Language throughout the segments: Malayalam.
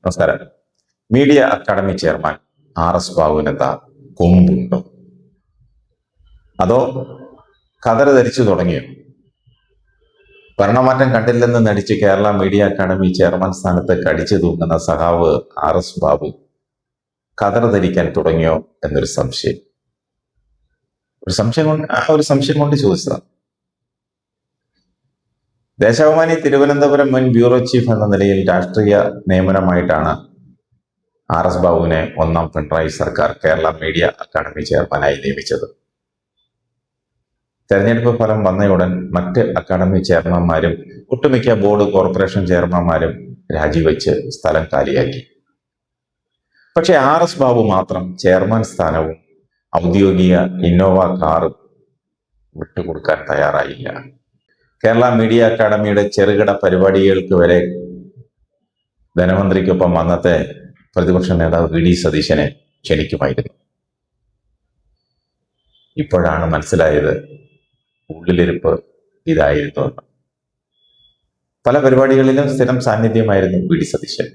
നമസ്കാരം. മീഡിയ അക്കാദമി ചെയർമാൻ RS ബാബുവിനെന്താ കൊമ്പുണ്ടോ? അതോ കതറ് ധരിച്ചു തുടങ്ങിയോ? ഭരണമാറ്റം കണ്ടില്ലെന്ന് നടിച്ച് കേരള മീഡിയ അക്കാദമി ചെയർമാൻ സ്ഥാനത്ത് കടിച്ചു തൂങ്ങുന്ന സഖാവ് RS ബാബു കതറ് ധരിക്കാൻ തുടങ്ങിയോ എന്നൊരു സംശയം. ഒരു സംശയം കൊണ്ട് ചോദിച്ചതാണ്. ദേശാഭിമാനി തിരുവനന്തപുരം മുൻ ബ്യൂറോ ചീഫ് എന്ന നിലയിൽ രാഷ്ട്രീയ നിയമനമായിട്ടാണ് RS ബാബുവിനെ ഒന്നാം പിണറായി സർക്കാർ കേരള മീഡിയ അക്കാദമി ചെയർമാനായി നിയമിച്ചത്. തെരഞ്ഞെടുപ്പ് ഫലം വന്നയുടൻ മറ്റ് അക്കാദമി ചെയർമാന്മാരും ഒട്ടുമിക്ക ബോർഡ് കോർപ്പറേഷൻ ചെയർമാന്മാരും രാജിവെച്ച് സ്ഥലം കാലിയാക്കി. പക്ഷെ RS ബാബു മാത്രം ചെയർമാൻ സ്ഥാനവും ഔദ്യോഗിക ഇന്നോവ കാറും വിട്ടുകൊടുക്കാൻ തയ്യാറായില്ല. കേരള മീഡിയ അക്കാദമിയുടെ ചെറുകിട പരിപാടികൾക്ക് വരെ ധനമന്ത്രിക്കൊപ്പം അന്നത്തെ പ്രതിപക്ഷ നേതാവ് VD സതീശനെ ക്ഷണിക്കുമായിരുന്നു. ഇപ്പോഴാണ് മനസ്സിലായത് ഉള്ളിലിരിപ്പ് ഇതായിരുന്നു എന്ന്. പല പരിപാടികളിലും സ്ഥിരം സാന്നിധ്യമായിരുന്നു VD സതീശൻ.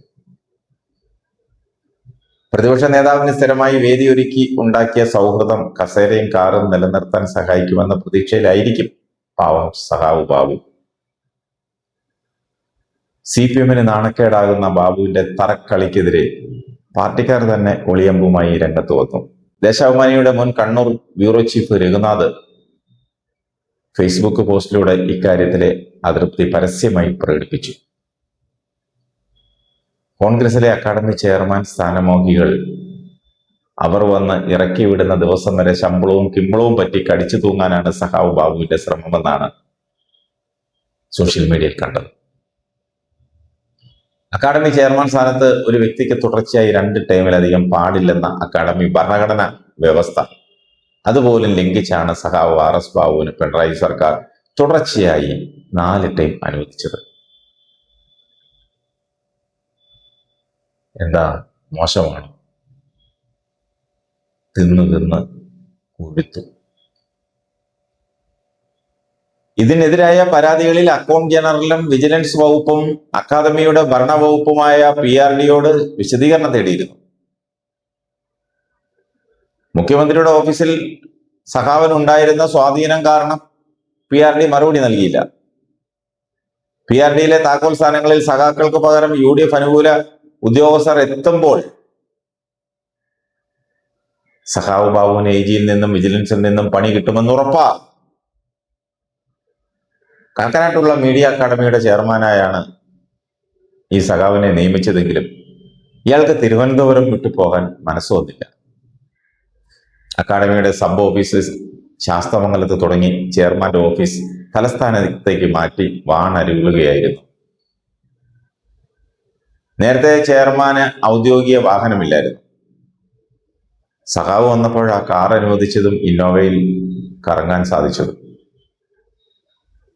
പ്രതിപക്ഷ നേതാവിന് സ്ഥിരമായി വേദിയൊരുക്കി ഉണ്ടാക്കിയ സൗഹൃദം കസേരയും കാറും നിലനിർത്താൻ സഹായിക്കുമെന്ന പ്രതീക്ഷയിലായിരിക്കും പാവം സഖാവ് ബാബു. CPM-ന് നാണക്കേടാകുന്ന ബാബുവിന്റെ തറക്കളിക്കെതിരെ പാർട്ടിക്കാർ തന്നെ ഒളിയമ്പുമായി രംഗത്ത് വന്നു. ദേശാഭിമാനിയുടെ മുൻ Kannur bureau chief Raghunath Facebook പോസ്റ്റിലൂടെ ഇക്കാര്യത്തിലെ അതൃപ്തി പരസ്യമായി പ്രകടിപ്പിച്ചു. കോൺഗ്രസിലെ അക്കാദമി ചെയർമാൻ സ്ഥാനമോഹികൾ അവർ വന്ന് ഇറക്കി വിടുന്ന ദിവസം വരെ ശമ്പളവും കിമ്പളവും പറ്റി കടിച്ചു തൂങ്ങാനാണ് സഖാവ് ബാബുവിന്റെ ശ്രമമെന്നാണ് സോഷ്യൽ മീഡിയയിൽ കണ്ടത്. അക്കാദമി ചെയർമാൻ സ്ഥാനത്ത് ഒരു വ്യക്തിക്ക് തുടർച്ചയായി 2 ടൈമിലധികം പാടില്ലെന്ന അക്കാദമി ഭരണഘടന വ്യവസ്ഥ അതുപോലും ലംഘിച്ചാണ് സഖാവ് RS ബാബുവിന് പിണറായി സർക്കാർ തുടർച്ചയായി 4 ടൈം അനുവദിച്ചത്. എന്താ മോശമാണ്? തിന്ന് കുഴുത്തു. ഇതിനെതിരായ പരാതികളിൽ അക്കൗണ്ട് ജനറലും വിജിലൻസ് വകുപ്പും അക്കാദമിയുടെ ഭരണവകുപ്പുമായ PRDയോട് വിശദീകരണം തേടിയിരുന്നു. മുഖ്യമന്ത്രിയുടെ ഓഫീസിൽ സഖാവിനുണ്ടായിരുന്ന സ്വാധീനം കാരണം PRD മറുപടി നൽകിയില്ല. PRDയിലെ താക്കോൽ സ്ഥാനങ്ങളിൽ സഖാക്കൾക്ക് പകരം UDF അനുകൂല ഉദ്യോഗസ്ഥർ എത്തുമ്പോൾ സഖാവ് ബാബുവിന് AG-യിൽ നിന്നും വിജിലൻസിൽ നിന്നും പണി കിട്ടുമെന്ന് ഉറപ്പാ. കാക്കനാട്ടുള്ള മീഡിയ അക്കാദമിയുടെ ചെയർമാനായാണ് ഈ സഖാവിനെ നിയമിച്ചതെങ്കിലും ഇയാൾക്ക് തിരുവനന്തപുരം വിട്ടുപോകാൻ മനസ്സ് വന്നില്ല. അക്കാദമിയുടെ സബ് ഓഫീസ് ശാസ്തമംഗലത്ത് തുടങ്ങി ചെയർമാന്റെ ഓഫീസ് തലസ്ഥാനത്തേക്ക് മാറ്റി വാണരുളുകയായിരുന്നു. നേരത്തെ ചെയർമാന് ഔദ്യോഗിക വാഹനമില്ലായിരുന്നു. സഖാവ് വന്നപ്പോൾ ആ കാർ അനുവദിച്ചതും ഇന്നോവയിൽ കറങ്ങാൻ സാധിച്ചതും.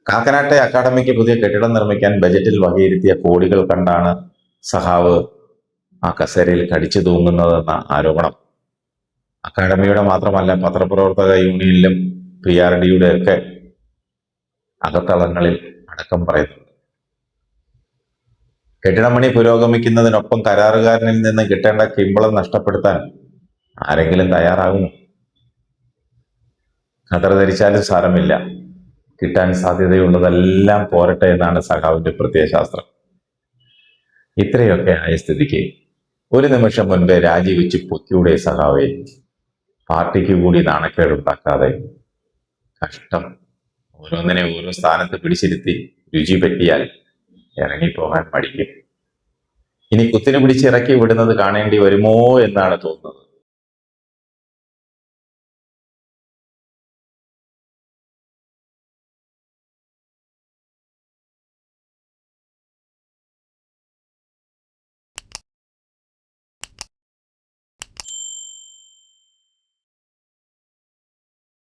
കാക്കനാട്ടെ അക്കാദമിക്ക് പുതിയ കെട്ടിടം നിർമ്മിക്കാൻ ബജറ്റിൽ വകയിരുത്തിയ കോടികൾ കണ്ടാണ് സഖാവ് ആ കസേരയിൽ കടിച്ചു തൂങ്ങുന്നതെന്ന ആരോപണം അക്കാദമിയുടെ മാത്രമല്ല പത്രപ്രവർത്തക യൂണിയനിലും PRDയുടെ ഒക്കെ അകത്തളങ്ങളിൽ അടക്കം പറയുന്നുണ്ട്. കെട്ടിടപ്പണി പുരോഗമിക്കുന്നതിനൊപ്പം കരാറുകാരനിൽ നിന്ന് കിട്ടേണ്ട കിമ്പളം നഷ്ടപ്പെടുത്താൻ ആരെങ്കിലും തയ്യാറാകുമോ? കതറ് ധരിച്ചാലും സാരമില്ല, കിട്ടാൻ സാധ്യതയുള്ളതെല്ലാം പോരട്ടെ എന്നാണ് സഖാവിന്റെ പ്രത്യയശാസ്ത്രം. ഇത്രയൊക്കെ ആയ സ്ഥിതിക്ക് ഒരു നിമിഷം മുൻപേ രാജിവെച്ച് പൊക്കിയുടെ സഖാവെ, പാർട്ടിക്ക് കൂടി നാണക്കേടുണ്ടാക്കാതെ. കഷ്ടം. ഓരോന്നിനെ ഓരോ സ്ഥാനത്ത് പിടിച്ചിരുത്തി രുചി പറ്റിയാൽ ഇറങ്ങിപ്പോകാൻ മടിക്കും. ഇനി കുത്തിനു പിടിച്ച് ഇറക്കി വിടുന്നത് കാണേണ്ടി വരുമോ എന്നാണ് തോന്നുന്നത്.